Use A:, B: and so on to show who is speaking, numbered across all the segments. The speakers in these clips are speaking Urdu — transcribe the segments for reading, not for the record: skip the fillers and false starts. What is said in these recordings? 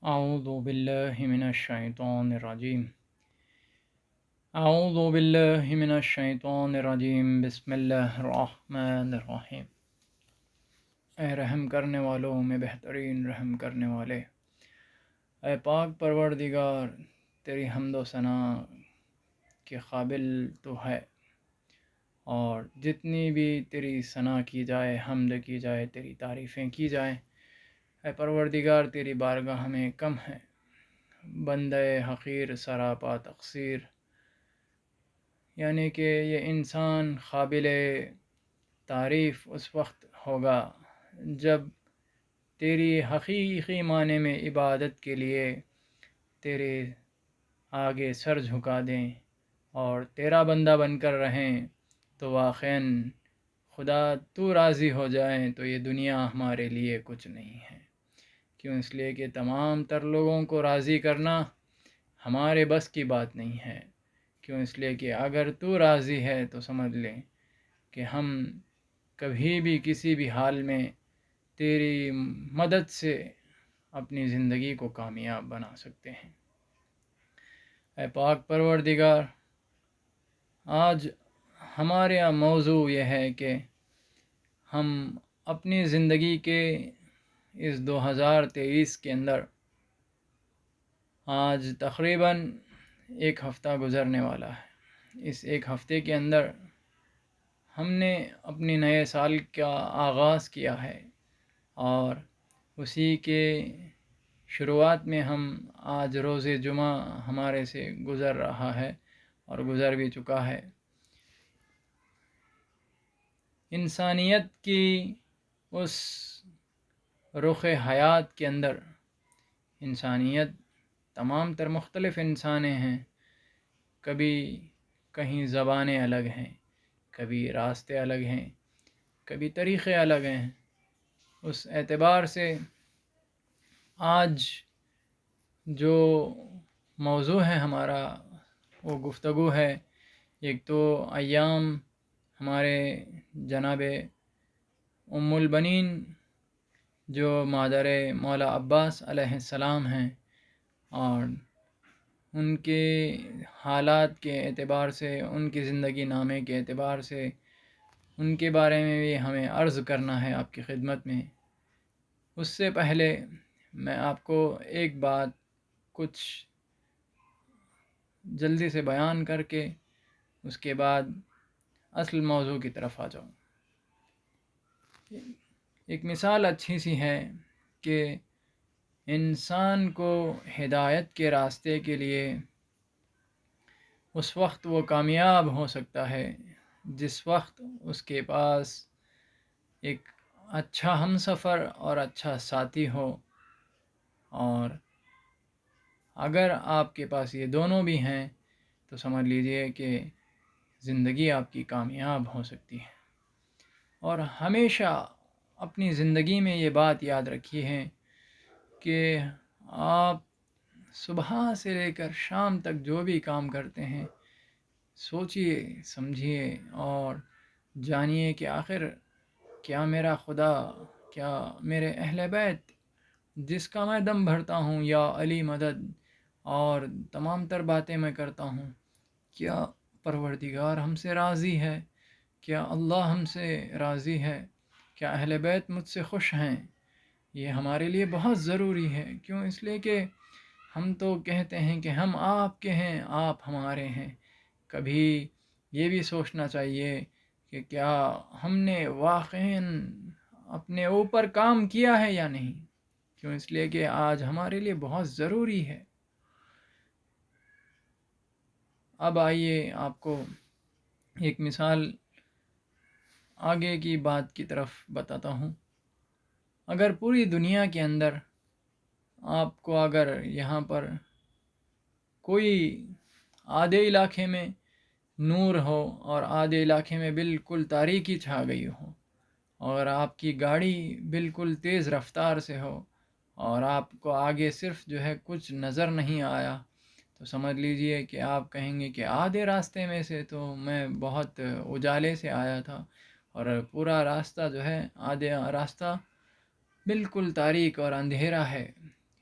A: أعوذ بالله من الشيطان الرجيم أعوذ بالله من الشيطان الرجيم بسم الله الرحمن الرحیم۔ اے رحم کرنے والوں میں بہترین رحم کرنے والے، اے پاک پروردگار، تیری حمد و ثنا کے قابل تو ہے، اور جتنی بھی تیری ثنا کی جائے، حمد کی جائے، تیری تعریفیں کی جائیں، اے پروردگار تیری بارگاہ میں کم ہے۔ بندہ حقیر سراپا تقصیر، یعنی کہ یہ انسان قابل تعریف اس وقت ہوگا جب تیری حقیقی معنی میں عبادت کے لیے تیرے آگے سر جھکا دیں اور تیرا بندہ بن کر رہیں، تو واقعاً خدا تو راضی ہو جائیں تو یہ دنیا ہمارے لیے کچھ نہیں ہے۔ کیوں؟ اس لیے کہ تمام تر لوگوں کو راضی کرنا ہمارے بس کی بات نہیں ہے۔ کیوں؟ اس لیے کہ اگر تو راضی ہے تو سمجھ لیں کہ ہم کبھی بھی کسی بھی حال میں تیری مدد سے اپنی زندگی کو کامیاب بنا سکتے ہیں۔ اے پاک پروردگار، آج ہمارے یہاں موضوع یہ ہے کہ ہم اپنی زندگی کے اس 2023 کے اندر آج تقریباً ایک ہفتہ گزرنے والا ہے۔ اس ایک ہفتے کے اندر ہم نے اپنے نئے سال کا آغاز کیا ہے، اور اسی کے شروعات میں ہم آج روز جمعہ ہمارے سے گزر رہا ہے اور گزر بھی چکا ہے۔ انسانیت کی اس رخ حیات کے اندر انسانیت تمام تر مختلف انسانیں ہیں، کبھی کہیں زبانیں الگ ہیں، کبھی راستے الگ ہیں، کبھی طریقے الگ ہیں۔ اس اعتبار سے آج جو موضوع ہے ہمارا، وہ گفتگو ہے، ایک تو ایام ہمارے جناب ام البنین جو مادر مولا عباس علیہ السلام ہیں، اور ان کے حالات کے اعتبار سے، ان کی زندگی نامے کے اعتبار سے ان کے بارے میں بھی ہمیں عرض کرنا ہے آپ کی خدمت میں۔ اس سے پہلے میں آپ کو ایک بات کچھ جلدی سے بیان کر کے اس کے بعد اصل موضوع کی طرف آ جاؤں۔ ایک مثال اچھی سی ہے کہ انسان کو ہدایت کے راستے کے لیے اس وقت وہ کامیاب ہو سکتا ہے جس وقت اس کے پاس ایک اچھا ہمسفر اور اچھا ساتھی ہو، اور اگر آپ کے پاس یہ دونوں بھی ہیں تو سمجھ لیجئے کہ زندگی آپ کی کامیاب ہو سکتی ہے۔ اور ہمیشہ اپنی زندگی میں یہ بات یاد رکھیے ہے کہ آپ صبح سے لے کر شام تک جو بھی کام کرتے ہیں، سوچئے سمجھیے اور جانیے کہ آخر کیا میرا خدا، کیا میرے اہل بیت جس کا میں دم بھرتا ہوں، یا علی مدد اور تمام تر باتیں میں کرتا ہوں، کیا پروردگار ہم سے راضی ہے؟ کیا اللہ ہم سے راضی ہے؟ کیا اہل بیت مجھ سے خوش ہیں؟ یہ ہمارے لیے بہت ضروری ہے۔ کیوں؟ اس لیے کہ ہم تو کہتے ہیں کہ ہم آپ کے ہیں، آپ ہمارے ہیں۔ کبھی یہ بھی سوچنا چاہیے کہ کیا ہم نے واقعاً اپنے اوپر کام کیا ہے یا نہیں۔ کیوں؟ اس لیے کہ آج ہمارے لیے بہت ضروری ہے۔ اب آئیے آپ کو ایک مثال آگے کی بات کی طرف بتاتا ہوں۔ اگر پوری دنیا کے اندر آپ کو اگر یہاں پر کوئی آدھے علاقے میں نور ہو اور آدھے علاقے میں بالکل تاریکی چھا گئی ہو، اور آپ کی گاڑی بالکل تیز رفتار سے ہو، اور آپ کو آگے صرف جو ہے کچھ نظر نہیں آیا، تو سمجھ لیجئے کہ آپ کہیں گے کہ آدھے راستے میں سے تو میں بہت اجالے سے آیا تھا، اور پورا راستہ جو ہے، آدھا راستہ بالکل تاریک اور اندھیرا ہے۔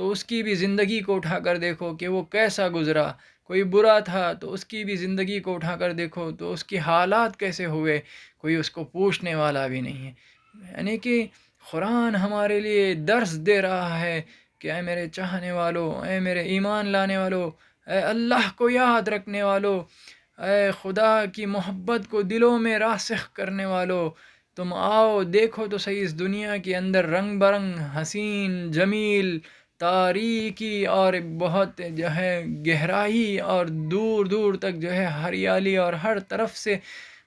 A: تو اس کی بھی زندگی کو اٹھا کر دیکھو کہ وہ کیسا گزرا. کوئی برا تھا تو اس کی بھی زندگی کو اٹھا کر دیکھو تو اس کی حالات کیسے ہوئے، کوئی اس کو پوچھنے والا بھی نہیں ہے. یعنی کہ قرآن ہمارے لیے درس دے رہا ہے کہ اے میرے چاہنے والوں، اے میرے ایمان لانے والوں، اے اللہ کو یاد رکھنے والوں، اے خدا کی محبت کو دلوں میں راسخ کرنے والوں، تم آؤ دیکھو تو صحیح اس دنیا کے اندر رنگ برنگ، حسین، جمیل، تاریکی اور بہت جو ہے گہرائی اور دور دور تک جو ہے ہریالی، اور ہر طرف سے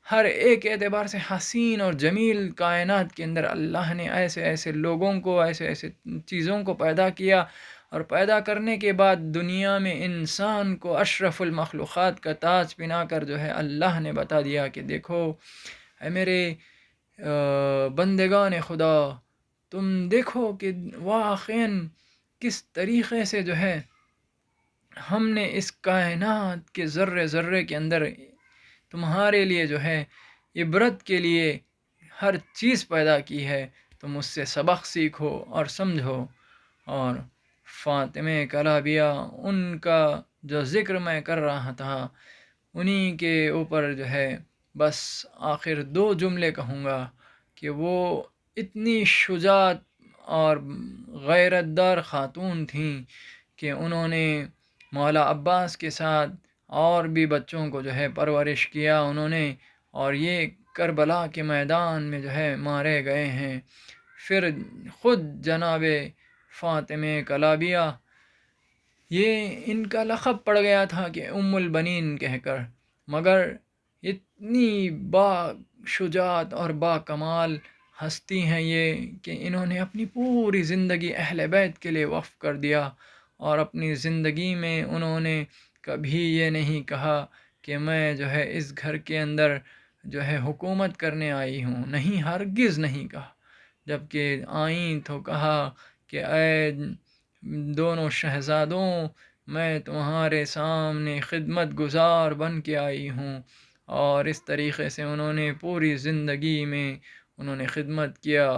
A: ہر ایک اعتبار سے حسین اور جمیل کائنات کے اندر اللہ نے ایسے ایسے لوگوں کو، ایسے ایسے چیزوں کو پیدا کیا. اور پیدا کرنے کے بعد دنیا میں انسان کو اشرف المخلوقات کا تاج پہنا کر جو ہے اللہ نے بتا دیا کہ دیکھو اے میرے بندگان خدا، تم دیکھو کہ واقعاً کس طریقے سے جو ہے ہم نے اس کائنات کے ذرے ذرے کے اندر تمہارے لیے جو ہے عبرت کے لیے ہر چیز پیدا کی ہے. تم اس سے سبق سیکھو اور سمجھو. اور فاطمہ کلابیہ، ان کا جو ذکر میں کر رہا تھا، انہی کے اوپر جو ہے بس آخر 2 جملے کہوں گا کہ وہ اتنی شجاعت اور غیرت دار خاتون تھیں کہ انہوں نے مولا عباس کے ساتھ اور بھی بچوں کو جو ہے پرورش کیا انہوں نے، اور یہ کربلا کے میدان میں جو ہے مارے گئے ہیں. پھر خود جناب فاطمہ کلابیہ، یہ ان کا لقب پڑ گیا تھا کہ ام البنین کہہ کر، مگر اتنی با شجاعت اور با کمال ہستی ہیں یہ کہ انہوں نے اپنی پوری زندگی اہل بیت کے لیے وقف کر دیا. اور اپنی زندگی میں انہوں نے کبھی یہ نہیں کہا کہ میں جو ہے اس گھر کے اندر جو ہے حکومت کرنے آئی ہوں، نہیں، ہرگز نہیں کہا. جبکہ آئیں تو کہا کہ اے دونوں شہزادوں، میں تمہارے سامنے خدمت گزار بن کے آئی ہوں. اور اس طریقے سے انہوں نے پوری زندگی میں انہوں نے خدمت کیا،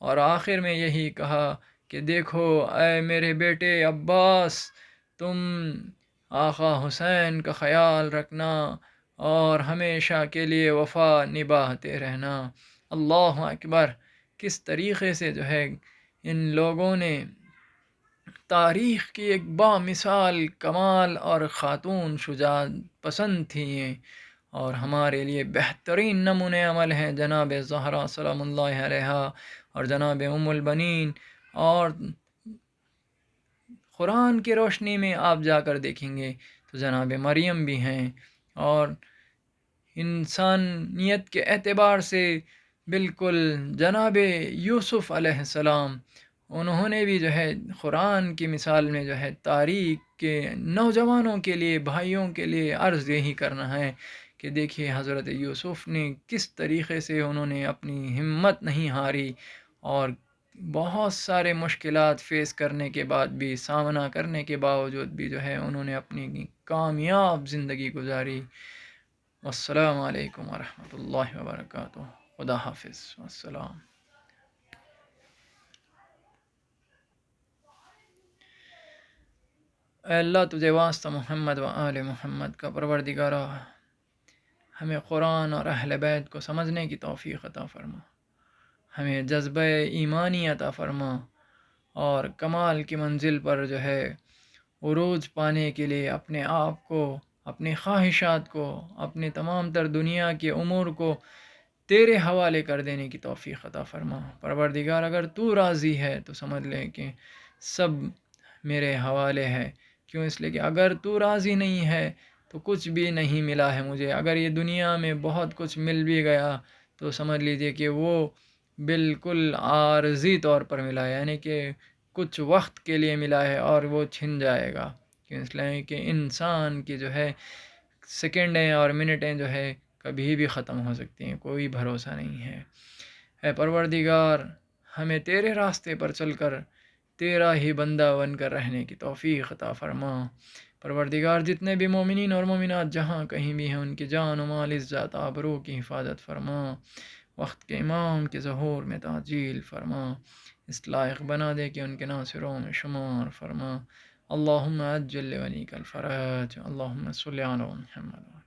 A: اور آخر میں یہی کہا کہ دیکھو اے میرے بیٹے عباس، تم آقا حسین کا خیال رکھنا اور ہمیشہ کے لیے وفا نبھاتے رہنا. اللہ اکبر! کس طریقے سے جو ہے ان لوگوں نے تاریخ کی ایک بامثال کمال اور خاتون شجاعت پسند تھیں یہ، اور ہمارے لیے بہترین نمونِ عمل ہیں جناب زہرا سلام اللہ علیہا اور جناب ام البنین. اور قرآن کی روشنی میں آپ جا کر دیکھیں گے تو جناب مریم بھی ہیں. اور انسانیت کے اعتبار سے بالکل جناب یوسف علیہ السلام، انہوں نے بھی جو ہے قرآن کی مثال میں جو ہے تاریخ کے نوجوانوں کے لیے، بھائیوں کے لیے عرض یہی کرنا ہے کہ دیکھیے حضرت یوسف نے کس طریقے سے انہوں نے اپنی ہمت نہیں ہاری، اور بہت سارے مشکلات فیس کرنے کے بعد بھی، سامنا کرنے کے باوجود بھی جو ہے انہوں نے اپنی کامیاب زندگی گزاری. والسلام علیکم ورحمۃ اللہ وبرکاتہ. خدا حافظ. والسلام. اے اللہ تجھے واسطہ محمد و آل محمد کا، پروردگارا ہمیں قرآن اور اہل بیت کو سمجھنے کی توفیق عطا فرما، ہمیں جذبہ ایمانی عطا فرما، اور کمال کی منزل پر جو ہے عروج پانے کے لیے اپنے آپ کو، اپنی خواہشات کو، اپنے تمام تر دنیا کے امور کو تیرے حوالے کر دینے کی توفیق عطا فرما. پروردگار اگر تو راضی ہے تو سمجھ لے کہ سب میرے حوالے ہے. کیوں؟ اس لیے کہ اگر تو راضی نہیں ہے تو کچھ بھی نہیں ملا ہے مجھے. اگر یہ دنیا میں بہت کچھ مل بھی گیا تو سمجھ لیجئے کہ وہ بالکل عارضی طور پر ملا ہے، یعنی کہ کچھ وقت کے لیے ملا ہے اور وہ چھن جائے گا. کیوں؟ اس لیے کہ انسان کی جو ہے سیکنڈیں اور منٹیں جو ہے کبھی بھی ختم ہو سکتی ہیں، کوئی بھروسہ نہیں ہے. اے پروردگار ہمیں تیرے راستے پر چل کر تیرا ہی بندہ بن کر رہنے کی توفیق عطا فرما. پروردگار جتنے بھی مومنین اور مومنات جہاں کہیں بھی ہیں ان کی جان و مال، عزت آبرو کی حفاظت فرما. وقت کے امام کے ظہور میں تعجیل فرما. اس لائق بنا دے کہ ان کے ناصروں میں شمار فرما۔ اللہم عجل ولیک الفرج، اللہم صلی علی محمد۔